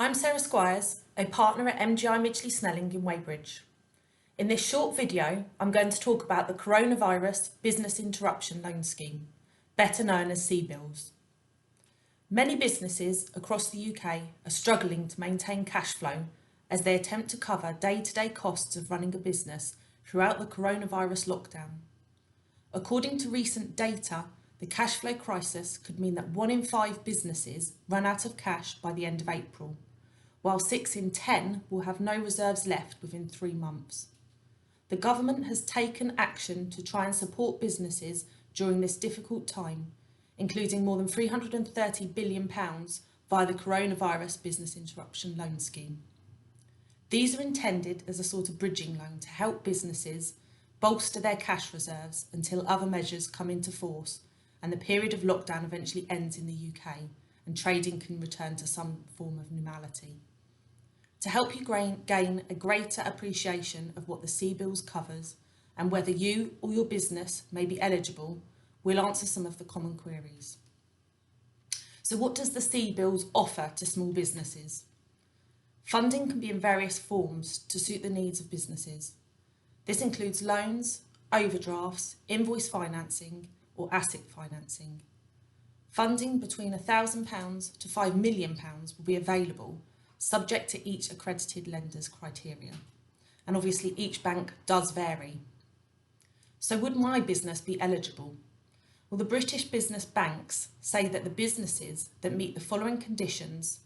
I'm Sarah Squires, a partner at MGI Midgley Snelling in Weybridge. In this short video, I'm going to talk about the Coronavirus Business Interruption Loan Scheme, better known as CBILS. Many businesses across the UK are struggling to maintain cash flow as they attempt to cover day-to-day costs of running a business throughout the coronavirus lockdown. According to recent data, the cash flow crisis could mean that 1 in 5 businesses run out of cash by the end of April, while 6 in 10 will have no reserves left within 3 months. The government has taken action to try and support businesses during this difficult time, including more than £330 billion via the Coronavirus Business Interruption Loan Scheme. These are intended as a sort of bridging loan to help businesses bolster their cash reserves until other measures come into force and the period of lockdown eventually ends in the UK and trading can return to some form of normality. To help you gain a greater appreciation of what the CBILS covers and whether you or your business may be eligible, we'll answer some of the common queries. So what does the CBILS offer to small businesses? Funding can be in various forms to suit the needs of businesses. This includes loans, overdrafts, invoice financing or asset financing. Funding between £1,000 to £5 million will be available, subject to each accredited lender's criteria. And obviously each bank does vary. So would my business be eligible? Well, the British business banks say that the businesses that meet the following conditions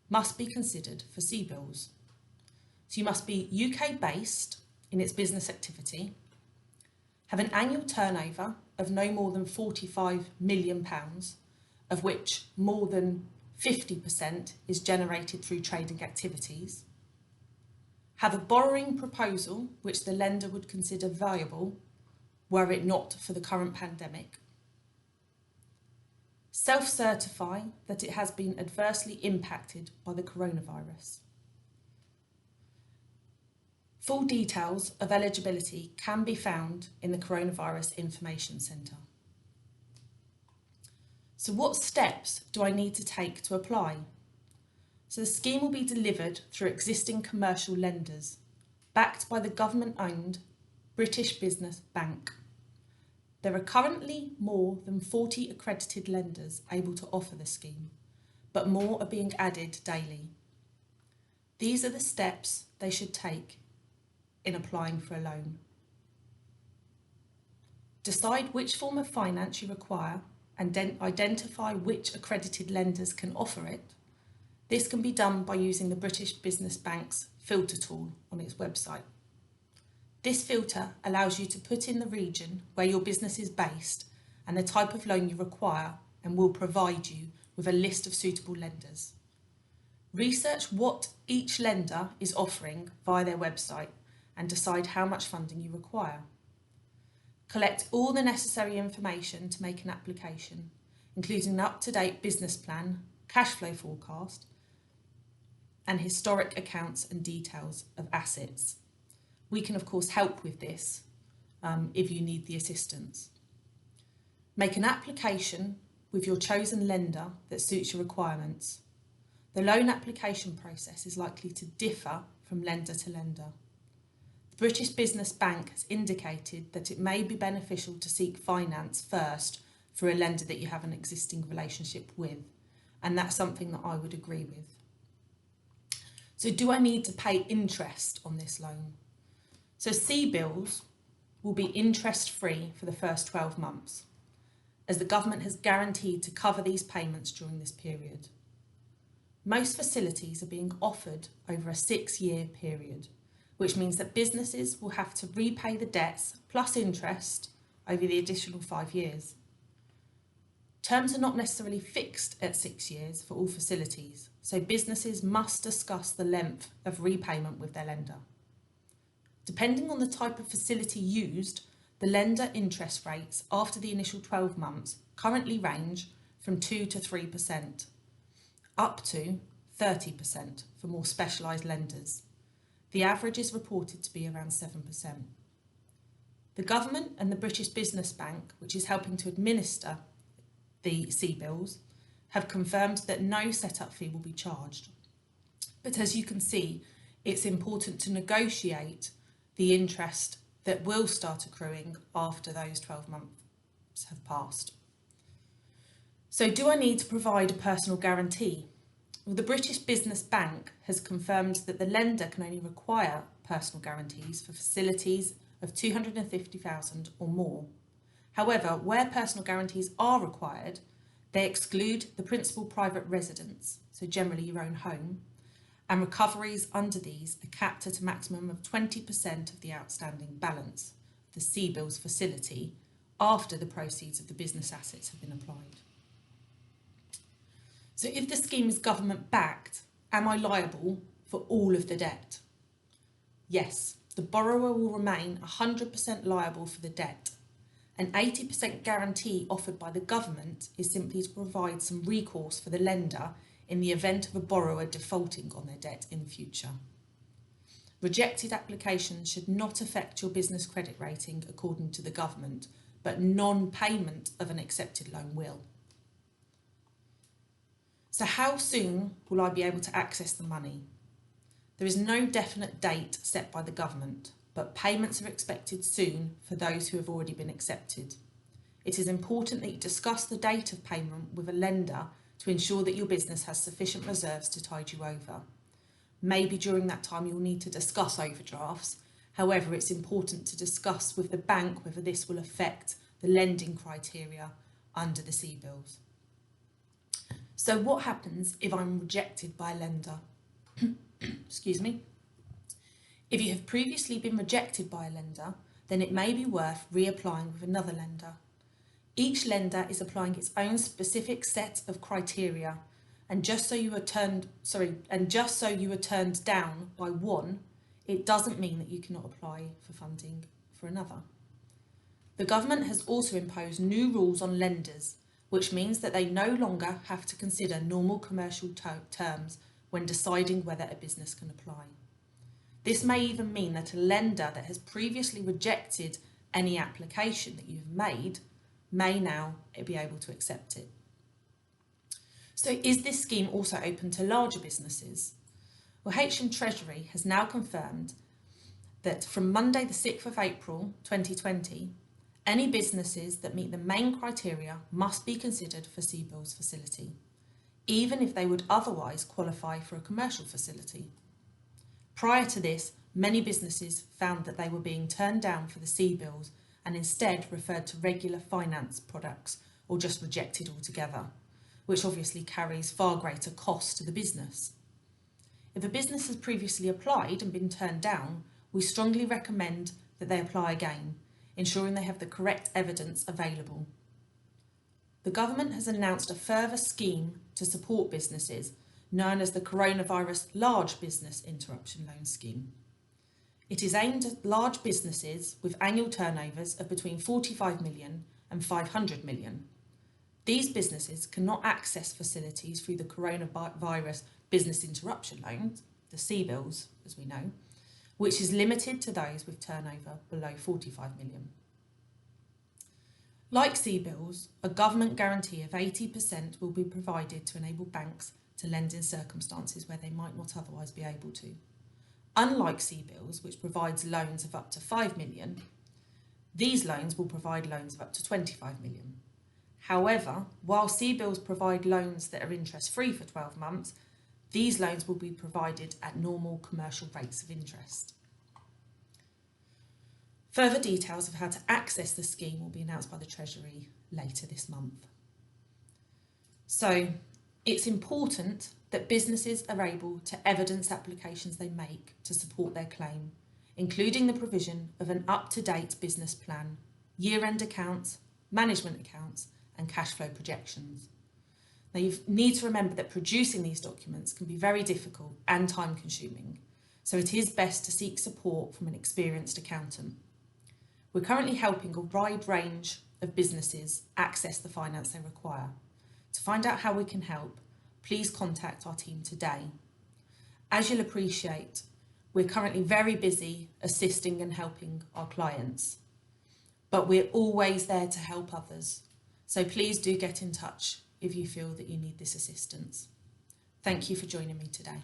must be considered for CBILS. So you must be UK based in its business activity, have an annual turnover of no more than £45 million, of which more than 50% is generated through trading activities, have a borrowing proposal which the lender would consider viable were it not for the current pandemic, self-certify that it has been adversely impacted by the coronavirus. Full details of eligibility can be found in the Coronavirus Information Centre. So what steps do I need to take to apply? So the scheme will be delivered through existing commercial lenders, backed by the government-owned British Business Bank. There are currently more than 40 accredited lenders able to offer the scheme, but more are being added daily. These are the steps they should take in applying for a loan. Decide which form of finance you require and then identify which accredited lenders can offer it. This can be done by using the British Business Bank's filter tool on its website. This filter allows you to put in the region where your business is based and the type of loan you require and will provide you with a list of suitable lenders. Research what each lender is offering via their website and decide how much funding you require. Collect all the necessary information to make an application, including an up-to-date business plan, cash flow forecast, and historic accounts and details of assets. We can of course help with this if you need the assistance. Make an application with your chosen lender that suits your requirements. The loan application process is likely to differ from lender to lender. The British Business Bank has indicated that it may be beneficial to seek finance first for a lender that you have an existing relationship with, and that's something that I would agree with. So do I need to pay interest on this loan? So CBILS will be interest-free for the first 12 months, as the government has guaranteed to cover these payments during this period. Most facilities are being offered over a 6-year period, which means that businesses will have to repay the debts plus interest over the additional 5 years. Terms are not necessarily fixed at 6 years for all facilities, so businesses must discuss the length of repayment with their lender. Depending on the type of facility used, the lender interest rates after the initial 12 months currently range from 2 to 3%, up to 30% for more specialised lenders. The average is reported to be around 7%. The government and the British Business Bank, which is helping to administer the CBILS, have confirmed that no setup fee will be charged. But as you can see, it's important to negotiate the interest that will start accruing after those 12 months have passed. So do I need to provide a personal guarantee? Well, the British Business Bank has confirmed that the lender can only require personal guarantees for facilities of 250,000 or more. However, where personal guarantees are required, they exclude the principal private residence, so generally your own home, and recoveries under these are capped at a maximum of 20% of the outstanding balance of the CBILS facility after the proceeds of the business assets have been applied. So if the scheme is government backed, am I liable for all of the debt? Yes, the borrower will remain 100% liable for the debt. An 80% guarantee offered by the government is simply to provide some recourse for the lender in the event of a borrower defaulting on their debt in the future. Rejected applications should not affect your business credit rating according to the government, but non-payment of an accepted loan will. So how soon will I be able to access the money? There is no definite date set by the government, but payments are expected soon for those who have already been accepted. It is important that you discuss the date of payment with a lender to ensure that your business has sufficient reserves to tide you over. Maybe during that time you'll need to discuss overdrafts. However, it's important to discuss with the bank whether this will affect the lending criteria under the CBILS. So what happens if I'm rejected by a lender? Excuse me. If you have previously been rejected by a lender, then it may be worth reapplying with another lender. Each lender is applying its own specific set of criteria, and just so you were turned down by one, it doesn't mean that you cannot apply for funding for another. The government has also imposed new rules on lenders, which means that they no longer have to consider normal commercial terms when deciding whether a business can apply. This may even mean that a lender that has previously rejected any application that you've made may now be able to accept it. So is this scheme also open to larger businesses? Well, HM Treasury has now confirmed that from Monday the 6th of April 2020, any businesses that meet the main criteria must be considered for CBILS facility, even if they would otherwise qualify for a commercial facility. Prior to this, many businesses found that they were being turned down for the CBILS and instead referred to regular finance products or just rejected altogether, which obviously carries far greater cost to the business. If a business has previously applied and been turned down, we strongly recommend that they apply again, ensuring they have the correct evidence available. The government has announced a further scheme to support businesses known as the Coronavirus Large Business Interruption Loan Scheme. It is aimed at large businesses with annual turnovers of between 45 million and 500 million. These businesses cannot access facilities through the Coronavirus Business Interruption Loans, the CBILS as we know, which is limited to those with turnover below 45 million. Like CBILS, a government guarantee of 80% will be provided to enable banks to lend in circumstances where they might not otherwise be able to. Unlike CBILS, which provides loans of up to 5 million, these loans will provide loans of up to 25 million. However, while CBILS provide loans that are interest-free for 12 months, these loans will be provided at normal commercial rates of interest. Further details of how to access the scheme will be announced by the Treasury later this month. So, it's important that businesses are able to evidence applications they make to support their claim, including the provision of an up-to-date business plan, year-end accounts, management accounts, and cash flow projections. Now, you need to remember that producing these documents can be very difficult and time-consuming, so it is best to seek support from an experienced accountant. We're currently helping a wide range of businesses access the finance they require. To find out how we can help, please contact our team today. As you'll appreciate, we're currently very busy assisting and helping our clients, but we're always there to help others. So please do get in touch if you feel that you need this assistance. Thank you for joining me today.